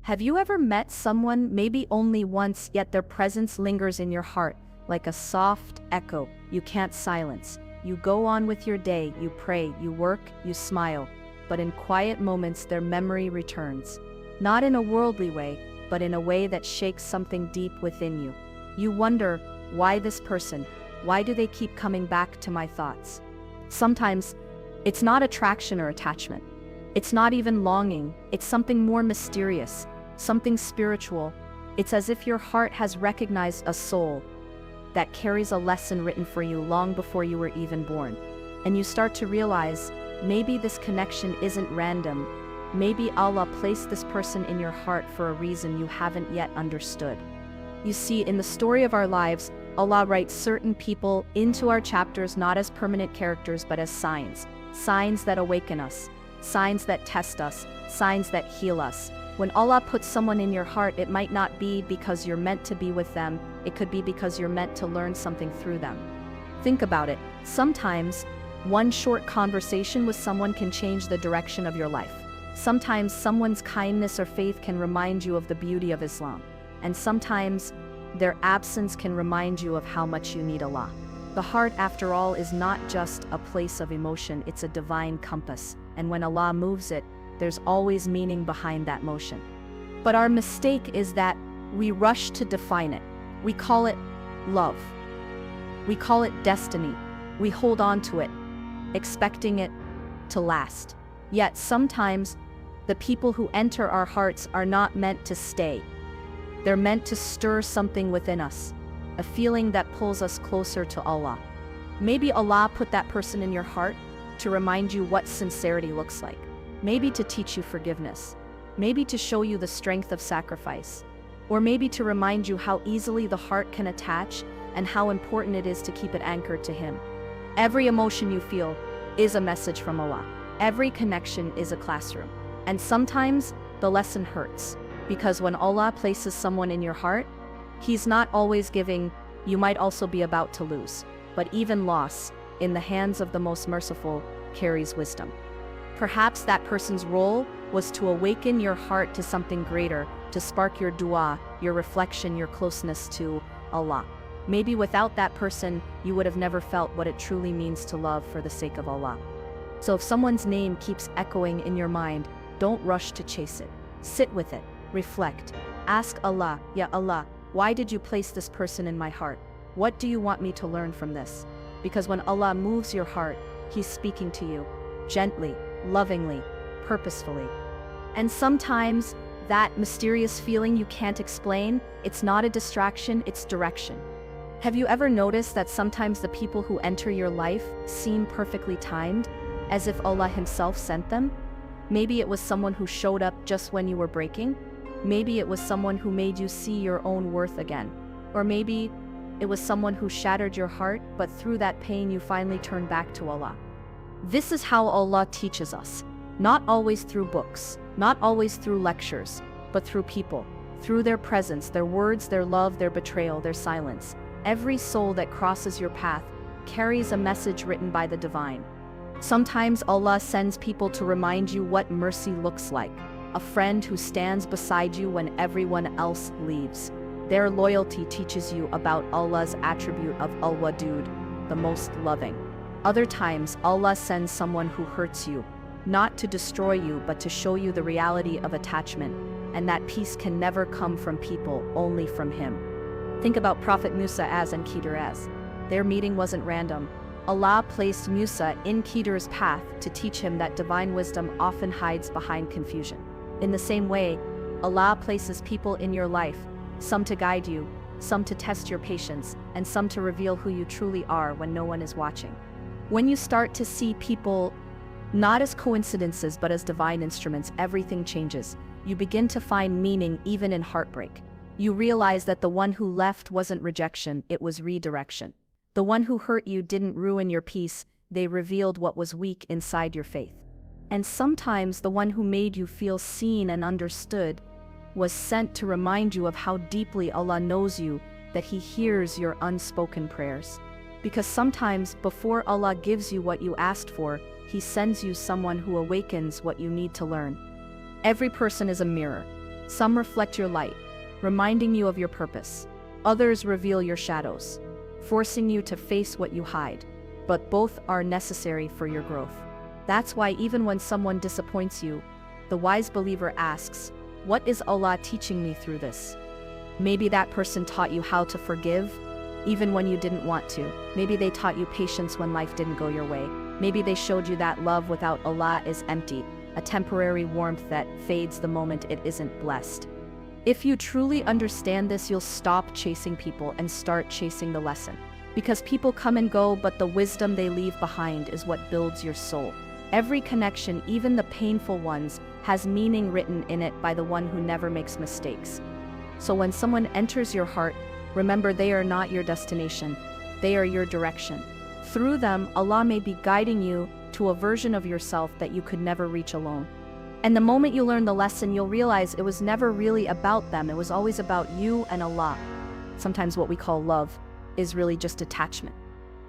Have you ever met someone, maybe only once, yet their presence lingers in your heart, like a soft echo you can't silence? You go on with your day, you pray, you work, you smile, but in quiet moments their memory returns. Not in a worldly way, but in a way that shakes something deep within you. You wonder, why this person? Why do they keep coming back to my thoughts? Sometimes, it's not attraction or attachment. It's not even longing, it's something more mysterious, something spiritual. It's as if your heart has recognized a soul that carries a lesson written for you long before you were even born. And you start to realize, maybe this connection isn't random. Maybe Allah placed this person in your heart for a reason you haven't yet understood. You see, in the story of our lives, Allah writes certain people into our chapters not as permanent characters but as signs. Signs that awaken us, signs that test us, signs that heal us. When Allah puts someone in your heart, it might not be because you're meant to be with them, it could be because you're meant to learn something through them. Think about it. Sometimes, one short conversation with someone can change the direction of your life. Sometimes someone's kindness or faith can remind you of the beauty of Islam. And sometimes, their absence can remind you of how much you need Allah. The heart, after all, is not just a place of emotion, it's a divine compass. And when Allah moves it, there's always meaning behind that motion. But our mistake is that we rush to define it. We call it love. We call it destiny. We hold on to it, expecting it to last. Yet sometimes, the people who enter our hearts are not meant to stay. They're meant to stir something within us, a feeling that pulls us closer to Allah. Maybe Allah put that person in your heart to remind you what sincerity looks like. Maybe to teach you forgiveness. Maybe to show you the strength of sacrifice. Or maybe to remind you how easily the heart can attach and how important it is to keep it anchored to Him. Every emotion you feel is a message from Allah. Every connection is a classroom. And sometimes the lesson hurts, because when Allah places someone in your heart, He's not always giving. You might also be about to lose. But even loss, in the hands of the most merciful, carries wisdom. Perhaps that person's role was to awaken your heart to something greater, to spark your dua, your reflection, your closeness to Allah. Maybe without that person, you would have never felt what it truly means to love for the sake of Allah. So if someone's name keeps echoing in your mind, don't rush to chase it. Sit with it, reflect, ask Allah, Ya Allah, why did you place this person in my heart? What do you want me to learn from this? Because when Allah moves your heart, He's speaking to you, gently, lovingly, purposefully. And sometimes, that mysterious feeling you can't explain, it's not a distraction, it's direction. Have you ever noticed that sometimes the people who enter your life seem perfectly timed, as if Allah Himself sent them? Maybe it was someone who showed up just when you were breaking. Maybe it was someone who made you see your own worth again. Or maybe it was someone who shattered your heart, but through that pain you finally turned back to Allah. This is how Allah teaches us. Not always through books, not always through lectures, but through people, through their presence, their words, their love, their betrayal, their silence. Every soul that crosses your path carries a message written by the divine. Sometimes Allah sends people to remind you what mercy looks like. A friend who stands beside you when everyone else leaves. Their loyalty teaches you about Allah's attribute of Al-Wadud, the most loving. Other times, Allah sends someone who hurts you, not to destroy you but to show you the reality of attachment, and that peace can never come from people, only from Him. Think about Prophet Musa and Khidr as. Their meeting wasn't random. Allah placed Musa in Khidr's path to teach him that divine wisdom often hides behind confusion. In the same way, Allah places people in your life, some to guide you, some to test your patience, and some to reveal who you truly are when no one is watching. When you start to see people not as coincidences but as divine instruments, everything changes. You begin to find meaning even in heartbreak. You realize that the one who left wasn't rejection, it was redirection. The one who hurt you didn't ruin your peace, they revealed what was weak inside your faith. And sometimes the one who made you feel seen and understood was sent to remind you of how deeply Allah knows you, that He hears your unspoken prayers. Because sometimes, before Allah gives you what you asked for, He sends you someone who awakens what you need to learn. Every person is a mirror. Some reflect your light, reminding you of your purpose. Others reveal your shadows, forcing you to face what you hide. But both are necessary for your growth. That's why even when someone disappoints you, the wise believer asks, "What is Allah teaching me through this?" Maybe that person taught you how to forgive, even when you didn't want to. Maybe they taught you patience when life didn't go your way. Maybe they showed you that love without Allah is empty, a temporary warmth that fades the moment it isn't blessed. If you truly understand this, you'll stop chasing people and start chasing the lesson. Because people come and go, but the wisdom they leave behind is what builds your soul. Every connection, even the painful ones, has meaning written in it by the one who never makes mistakes. So when someone enters your heart, remember they are not your destination, they are your direction. Through them, Allah may be guiding you to a version of yourself that you could never reach alone. And the moment you learn the lesson, you'll realize it was never really about them, it was always about you and Allah. Sometimes what we call love is really just attachment.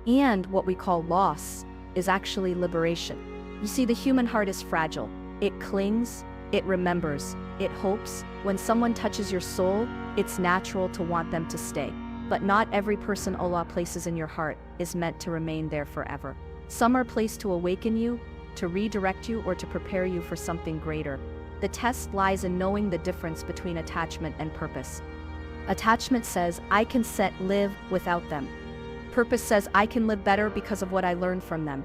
And what we call loss is actually liberation. You see, the human heart is fragile. It clings, it remembers, it hopes. When someone touches your soul, it's natural to want them to stay. But not every person Allah places in your heart is meant to remain there forever. Some are placed to awaken you, to redirect you, or to prepare you for something greater. The test lies in knowing the difference between attachment and purpose. Attachment says, I can live without them. Purpose says, I can live better because of what I learned from them.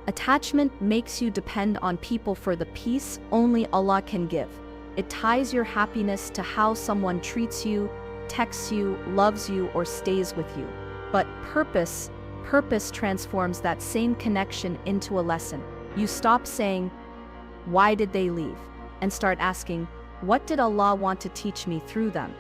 Attachment makes you depend on people for the peace only Allah can give. It ties your happiness to how someone treats you, texts you, loves you, or stays with you. But purpose transforms that same connection into a lesson. You stop saying, why did they leave? And start asking, what did Allah want to teach me through them?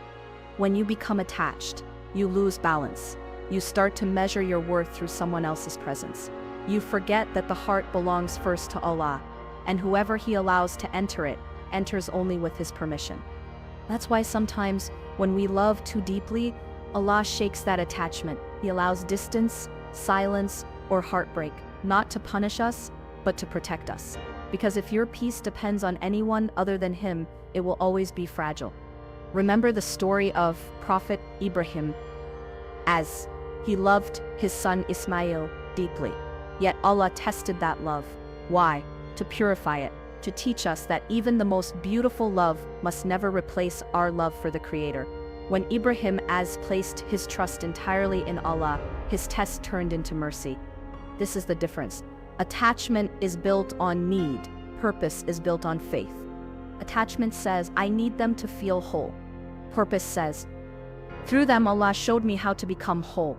When you become attached, you lose balance. You start to measure your worth through someone else's presence. You forget that the heart belongs first to Allah, and whoever He allows to enter it, enters only with His permission. That's why sometimes, when we love too deeply, Allah shakes that attachment. He allows distance, silence, or heartbreak, not to punish us, but to protect us. Because if your peace depends on anyone other than Him, it will always be fragile. Remember the story of Prophet Ibrahim, as he loved his son Ismail deeply. Yet Allah tested that love. Why? To purify it, to teach us that even the most beautiful love must never replace our love for the Creator. When Ibrahim placed his trust entirely in Allah, his test turned into mercy. This is the difference. Attachment is built on need. Purpose is built on faith. Attachment says, I need them to feel whole. Purpose says, through them Allah showed me how to become whole.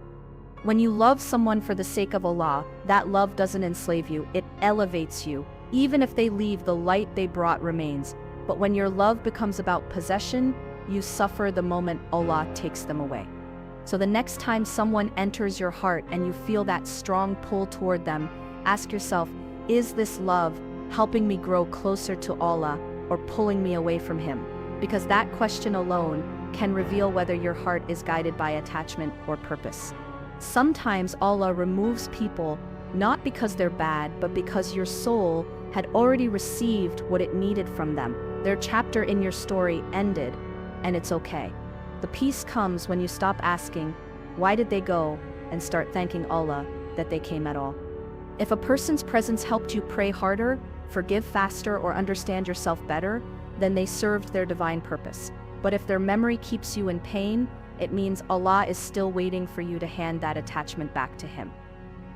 When you love someone for the sake of Allah, that love doesn't enslave you, it elevates you. Even if they leave, the light they brought remains. But when your love becomes about possession, you suffer the moment Allah takes them away. So the next time someone enters your heart and you feel that strong pull toward them, ask yourself, is this love helping me grow closer to Allah or pulling me away from Him? Because that question alone can reveal whether your heart is guided by attachment or purpose. Sometimes Allah removes people not because they're bad, but because your soul had already received what it needed from them. Their chapter in your story ended, and it's okay. The peace comes when you stop asking, why did they go, and start thanking Allah that they came at all. If a person's presence helped you pray harder, forgive faster, or understand yourself better, then they served their divine purpose. But if their memory keeps you in pain, it means Allah is still waiting for you to hand that attachment back to Him.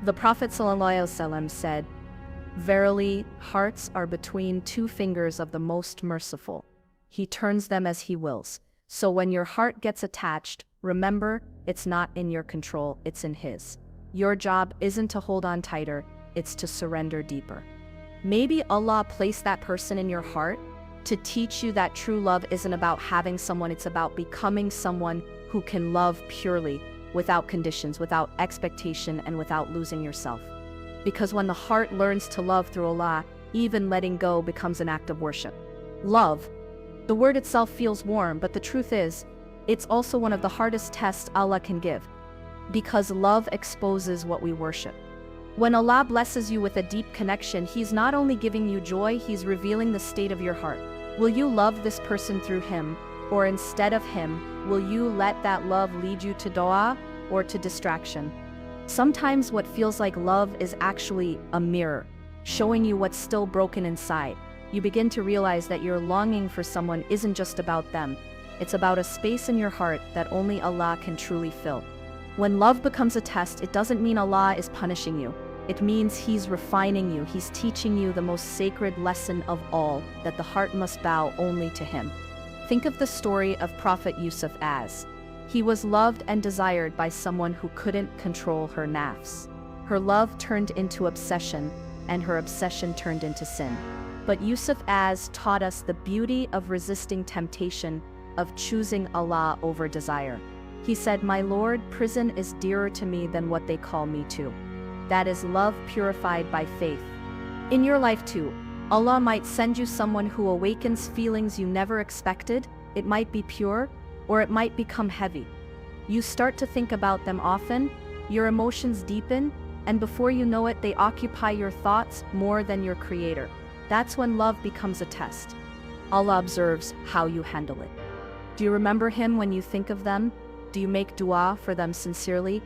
The Prophet ﷺ said, verily, hearts are between two fingers of the Most Merciful. He turns them as He wills. So when your heart gets attached, remember, it's not in your control, it's in His. Your job isn't to hold on tighter, it's to surrender deeper. Maybe Allah placed that person in your heart to teach you that true love isn't about having someone, it's about becoming someone who can love purely, without conditions, without expectation, and without losing yourself. Because when the heart learns to love through Allah, even letting go becomes an act of worship. Love. The word itself feels warm, but the truth is, it's also one of the hardest tests Allah can give. Because love exposes what we worship. When Allah blesses you with a deep connection, He's not only giving you joy, He's revealing the state of your heart. Will you love this person through him, or instead of him, will you let that love lead you to dua or to distraction? Sometimes what feels like love is actually a mirror, showing you what's still broken inside. You begin to realize that your longing for someone isn't just about them. It's about a space in your heart that only Allah can truly fill. When love becomes a test, it doesn't mean Allah is punishing you. It means He's refining you. He's teaching you the most sacred lesson of all, that the heart must bow only to Him. Think of the story of Prophet Yusuf as he was loved and desired by someone who couldn't control her nafs. Her love turned into obsession, and her obsession turned into sin. But Yusuf as taught us the beauty of resisting temptation, of choosing Allah over desire. He said, "My Lord, prison is dearer to me than what they call me to." That is love purified by faith. In your life too, Allah might send you someone who awakens feelings you never expected. It might be pure, or it might become heavy. You start to think about them often, your emotions deepen, and before you know it, they occupy your thoughts more than your Creator. That's when love becomes a test. Allah observes how you handle it. Do you remember Him when you think of them? Do you make dua for them sincerely,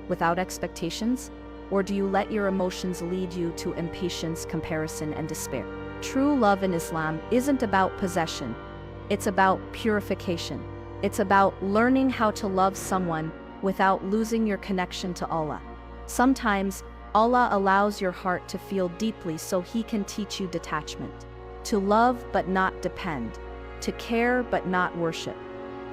without expectations? Or do you let your emotions lead you to impatience, comparison, and despair? True love in Islam isn't about possession. It's about purification. It's about learning how to love someone without losing your connection to Allah. Sometimes, Allah allows your heart to feel deeply so He can teach you detachment. To love but not depend. To care but not worship.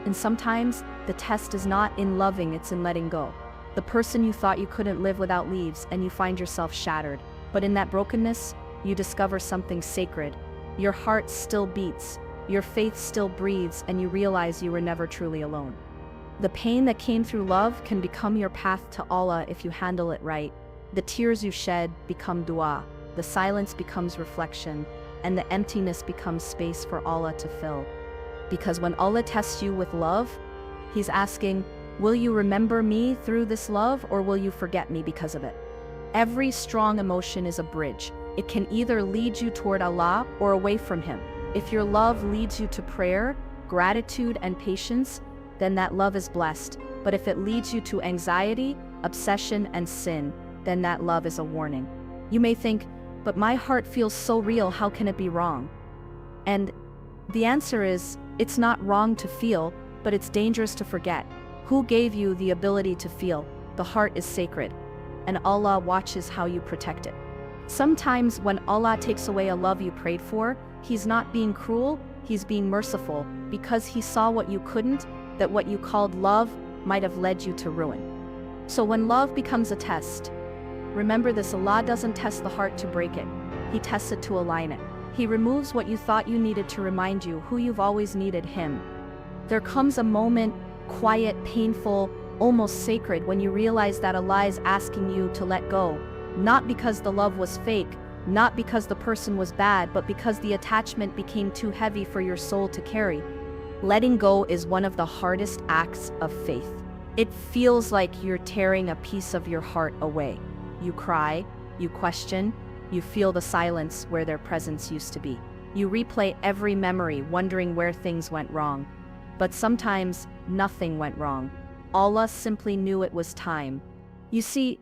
And sometimes, the test is not in loving, it's in letting go. The person you thought you couldn't live without leaves, and you find yourself shattered. But in that brokenness, you discover something sacred. Your heart still beats, your faith still breathes, and you realize you were never truly alone. The pain that came through love can become your path to Allah if you handle it right. The tears you shed become dua, the silence becomes reflection, and the emptiness becomes space for Allah to fill. Because when Allah tests you with love, He's asking, will you remember me through this love, or will you forget me because of it? Every strong emotion is a bridge. It can either lead you toward Allah or away from Him. If your love leads you to prayer, gratitude, and patience, then that love is blessed. But if it leads you to anxiety, obsession, and sin, then that love is a warning. You may think, but my heart feels so real, how can it be wrong? And the answer is, it's not wrong to feel, but it's dangerous to forget. Who gave you the ability to feel? The heart is sacred, and Allah watches how you protect it. Sometimes when Allah takes away a love you prayed for, He's not being cruel, He's being merciful, because He saw what you couldn't, that what you called love might have led you to ruin. So when love becomes a test, remember this: Allah doesn't test the heart to break it, He tests it to align it. He removes what you thought you needed to remind you who you've always needed, Him. There comes a moment, quiet, painful, almost sacred, when you realize that Allah is asking you to let go, not because the love was fake, not because the person was bad, but because the attachment became too heavy for your soul to carry. Letting go is one of the hardest acts of faith. It feels like you're tearing a piece of your heart away. You cry, you question, you feel the silence where their presence used to be. You replay every memory, wondering where things went wrong. But sometimes, nothing went wrong. Allah simply knew it was time. You see,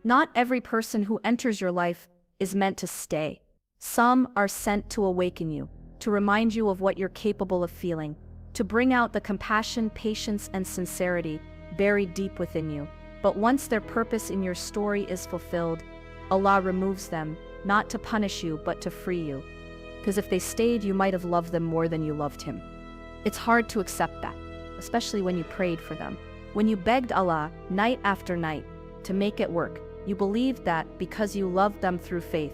not every person who enters your life is meant to stay. Some are sent to awaken you, to remind you of what you're capable of feeling, to bring out the compassion, patience, and sincerity buried deep within you. But once their purpose in your story is fulfilled, Allah removes them, not to punish you, but to free you. Because if they stayed, you might have loved them more than you loved Him. It's hard to accept that, especially when you prayed for them. When you begged Allah, night after night, to make it work, you believed that because you loved them through faith,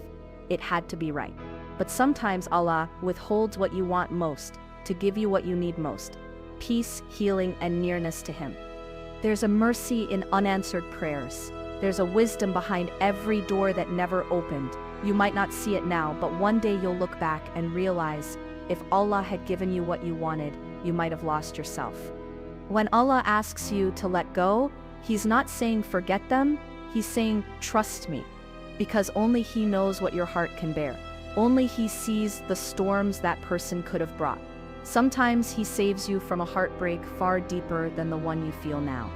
it had to be right. But sometimes Allah withholds what you want most, to give you what you need most: peace, healing, and nearness to Him. There's a mercy in unanswered prayers. There's a wisdom behind every door that never opened. You might not see it now, but one day you'll look back and realize, if Allah had given you what you wanted, you might have lost yourself. When Allah asks you to let go, He's not saying forget them, He's saying trust me, because only He knows what your heart can bear. Only He sees the storms that person could have brought. Sometimes He saves you from a heartbreak far deeper than the one you feel now.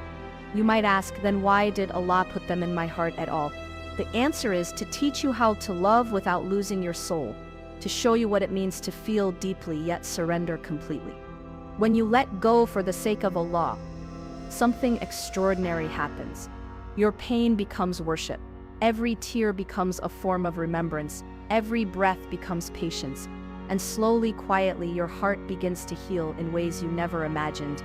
You might ask, then why did Allah put them in my heart at all? The answer is to teach you how to love without losing your soul, to show you what it means to feel deeply yet surrender completely. When you let go for the sake of Allah, something extraordinary happens. Your pain becomes worship. Every tear becomes a form of remembrance. Every breath becomes patience. And slowly, quietly, your heart begins to heal in ways you never imagined.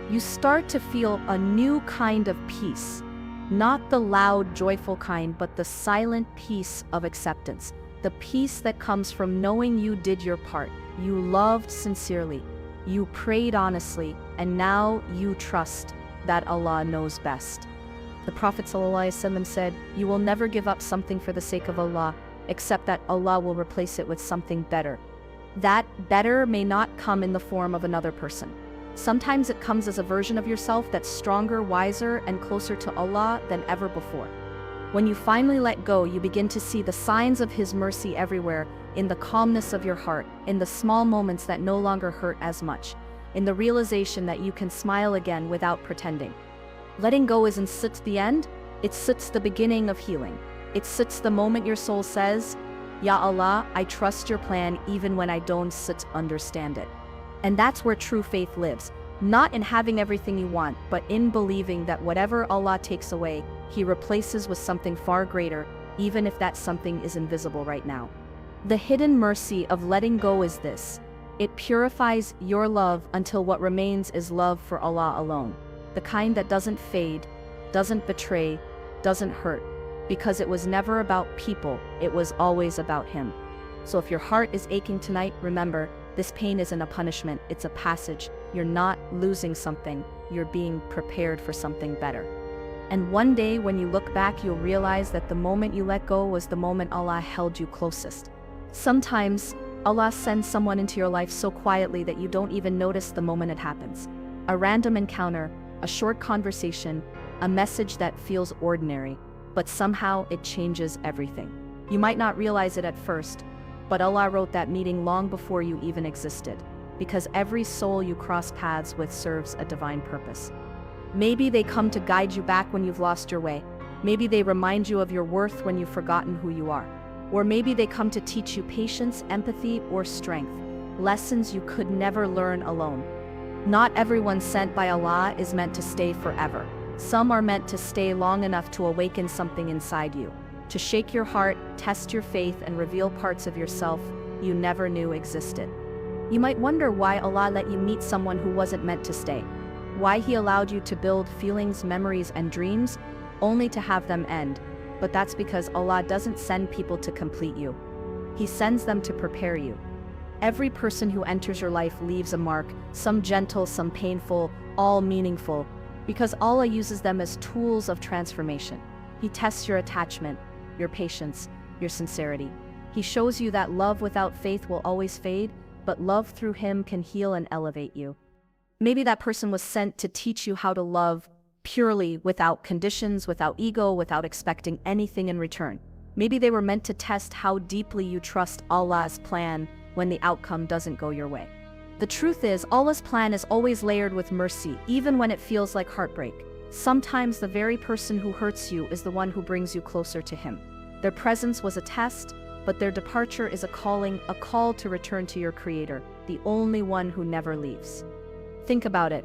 You start to feel a new kind of peace. Not the loud, joyful kind, but the silent peace of acceptance. The peace that comes from knowing you did your part. You loved sincerely. You prayed honestly. And now you trust that Allah knows best. The Prophet ﷺ said, "You will never give up something for the sake of Allah, except that Allah will replace it with something better." That better may not come in the form of another person. Sometimes it comes as a version of yourself that's stronger, wiser, and closer to Allah than ever before. When you finally let go, you begin to see the signs of His mercy everywhere, in the calmness of your heart, in the small moments that no longer hurt as much, in the realization that you can smile again without pretending. Letting go isn't the end, it's the beginning of healing. It's the moment your soul says, "Ya Allah, I trust your plan even when I don't understand it." And that's where true faith lives, not in having everything you want, but in believing that whatever Allah takes away, He replaces with something far greater, even if that something is invisible right now. The hidden mercy of letting go is this: it purifies your love until what remains is love for Allah alone. The kind that doesn't fade, doesn't betray, doesn't hurt, because it was never about people, it was always about Him. So if your heart is aching tonight, remember, this pain isn't a punishment, it's a passage. You're not losing something, you're being prepared for something better. And one day when you look back, you'll realize that the moment you let go was the moment Allah held you closest. Sometimes Allah sends someone into your life so quietly that you don't even notice the moment it happens. A random encounter, a short conversation, a message that feels ordinary, but somehow it changes everything. You might not realize it at first, but Allah wrote that meeting long before you even existed, because every soul you cross paths with serves a divine purpose. Maybe they come to guide you back when you've lost your way. Maybe they remind you of your worth when you've forgotten who you are. Or maybe they come to teach you patience, empathy, or strength, lessons you could never learn alone. Not everyone sent by Allah is meant to stay forever. Some are meant to stay long enough to awaken something inside you, to shake your heart, test your faith, and reveal parts of yourself you never knew existed. You might wonder why Allah let you meet someone who wasn't meant to stay. Why He allowed you to build feelings, memories, and dreams, only to have them end. But that's because Allah doesn't send people to complete you. He sends them to prepare you. Every person who enters your life leaves a mark, some gentle, some painful, all meaningful, because Allah uses them as tools of transformation. He tests your attachment, your patience, your sincerity. He shows you that love without faith will always fade, but love through Him can heal and elevate you. Maybe that person was sent to teach you how to love purely, without conditions, without ego, without expecting anything in return. Maybe they were meant to test how deeply you trust Allah's plan when the outcome doesn't go your way. The truth is, Allah's plan is always layered with mercy, even when it feels like heartbreak. Sometimes the very person who hurts you is the one who brings you closer to Him. Their presence was a test, but their departure is a calling, a call to return to your Creator, the only one who never leaves. Think about it.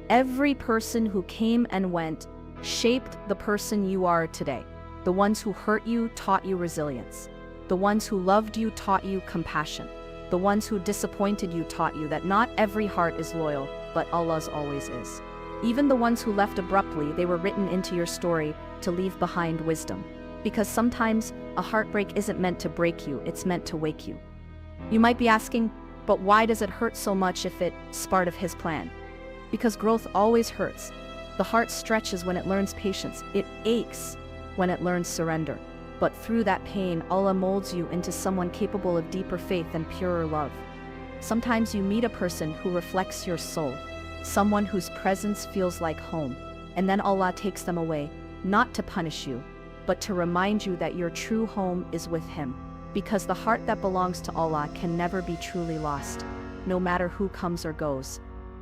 Every person who came and went shaped the person you are today. The ones who hurt you taught you resilience. The ones who loved you taught you compassion. The ones who disappointed you taught you that not every heart is loyal, but Allah's always is. Even the ones who left abruptly, they were written into your story to leave behind wisdom. Because sometimes a heartbreak isn't meant to break you, it's meant to wake you. You might be asking, but why does it hurt so much if it's part of His plan? Because growth always hurts. The heart stretches when it learns patience. It aches when it learns surrender. But through that pain, Allah molds you into someone capable of deeper faith and purer love. Sometimes you meet a person who reflects your soul, someone whose presence feels like home, and then Allah takes them away, not to punish you, but to remind you that your true home is with Him. because the heart that belongs to Allah can never be truly lost, no matter who comes or goes.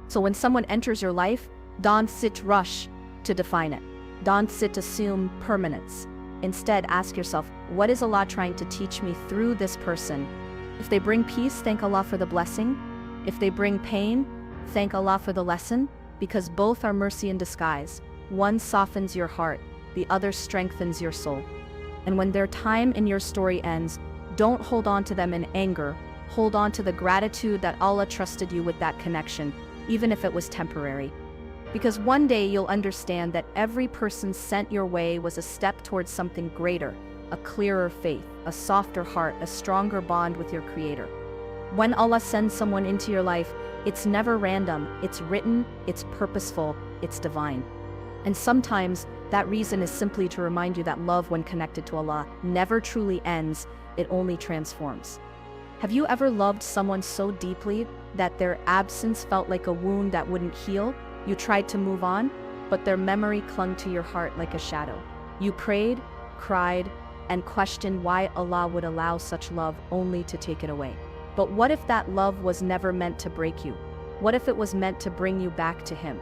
So when someone enters your life, don't rush to define it. Don't assume permanence. Instead, ask yourself, what is Allah trying to teach me through this person? If they bring peace, thank Allah for the blessing. If they bring pain, thank Allah for the lesson, because both are mercy in disguise. One softens your heart, the other strengthens your soul. And when their time in your story ends, don't hold on to them in anger. Hold on to the gratitude that Allah trusted you with that connection, even if it was temporary. Because one day you'll understand that every person sent your way was a step towards something greater, a clearer faith, a softer heart, a stronger bond with your Creator. When Allah sends someone into your life, it's never random, it's written, it's purposeful, it's divine. And sometimes that reason is simply to remind you that love, when connected to Allah, never truly ends, it only transforms. Have you ever loved someone so deeply that their absence felt like a wound that wouldn't heal? You tried to move on, but their memory clung to your heart like a shadow. You prayed, cried, and questioned why Allah would allow such love only to take it away. But what if that love was never meant to break you? What if it was meant to bring you back to Him?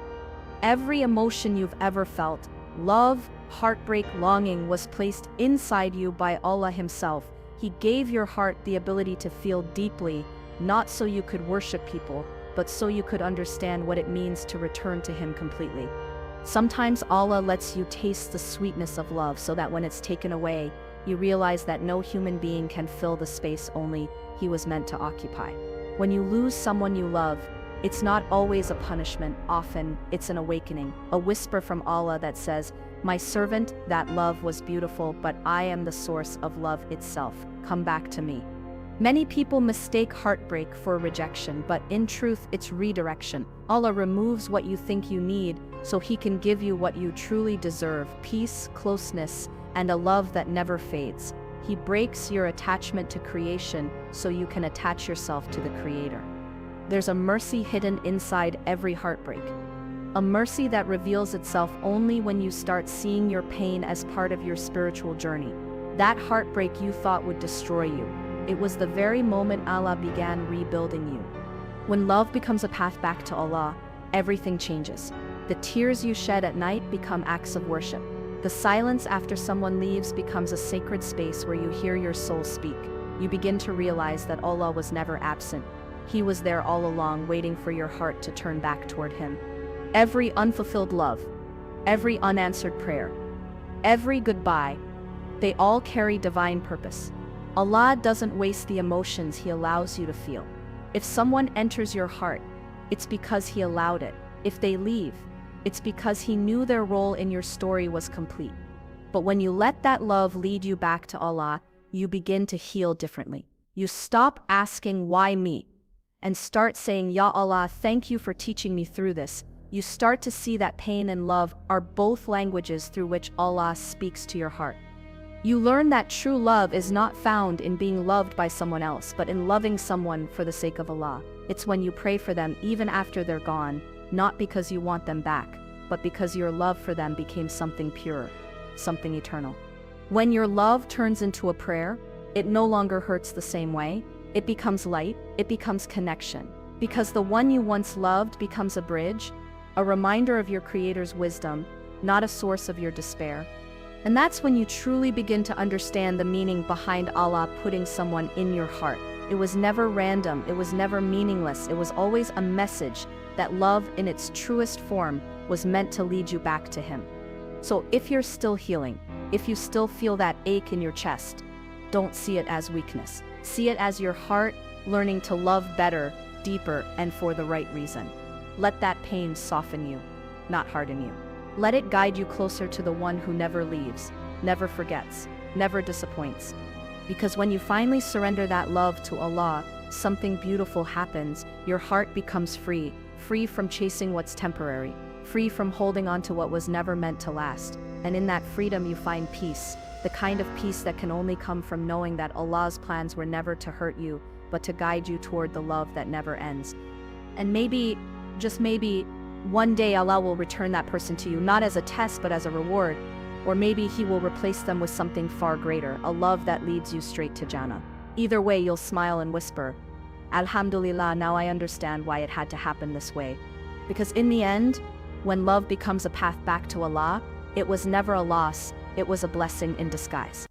Every emotion you've ever felt, love, heartbreak, longing, was placed inside you by Allah Himself. He gave your heart the ability to feel deeply, not so you could worship people, but so you could understand what it means to return to Him completely. Sometimes Allah lets you taste the sweetness of love so that when it's taken away, you realize that no human being can fill the space only He was meant to occupy. When you lose someone you love, it's not always a punishment. Often, it's an awakening, a whisper from Allah that says, "My servant, that love was beautiful, but I am the source of love itself. Come back to me." Many people mistake heartbreak for rejection, but in truth, it's redirection. Allah removes what you think you need so He can give you what you truly deserve: peace, closeness, and a love that never fades. He breaks your attachment to creation so you can attach yourself to the Creator. There's a mercy hidden inside every heartbreak. A mercy that reveals itself only when you start seeing your pain as part of your spiritual journey. That heartbreak you thought would destroy you, it was the very moment Allah began rebuilding you. When love becomes a path back to Allah, everything changes. The tears you shed at night become acts of worship. The silence after someone leaves becomes a sacred space where you hear your soul speak. You begin to realize that Allah was never absent. He was there all along, waiting for your heart to turn back toward Him. Every unfulfilled love, every unanswered prayer, every goodbye, they all carry divine purpose. Allah doesn't waste the emotions He allows you to feel. If someone enters your heart, it's because He allowed it. If they leave, it's because He knew their role in your story was complete. But when you let that love lead you back to Allah, you begin to heal differently. You stop asking, "Why me?" and start saying, "Ya Allah, thank you for teaching me through this." You start to see that pain and love are both languages through which Allah speaks to your heart. You learn that true love is not found in being loved by someone else, but in loving someone for the sake of Allah. It's when you pray for them even after they're gone, not because you want them back, but because your love for them became something pure, something eternal. When your love turns into a prayer, it no longer hurts the same way. It becomes light, it becomes connection. Because the one you once loved becomes a bridge, a reminder of your Creator's wisdom, not a source of your despair. And that's when you truly begin to understand the meaning behind Allah putting someone in your heart. It was never random, it was never meaningless, it was always a message that love in its truest form was meant to lead you back to Him. So if you're still healing, if you still feel that ache in your chest, don't see it as weakness. See it as your heart learning to love better, deeper, and for the right reason. Let that pain soften you, not harden you. Let it guide you closer to the one who never leaves, never forgets, never disappoints. Because when you finally surrender that love to Allah, something beautiful happens. Your heart becomes free, free from chasing what's temporary, free from holding on to what was never meant to last. And in that freedom you find peace, the kind of peace that can only come from knowing that Allah's plans were never to hurt you, but to guide you toward the love that never ends. And maybe, just maybe, one day Allah will return that person to you, not as a test, but as a reward. Or maybe He will replace them with something far greater, a love that leads you straight to Jannah. Either way, you'll smile and whisper, Alhamdulillah, now I understand why it had to happen this way. Because in the end, when love becomes a path back to Allah, it was never a loss, it was a blessing in disguise.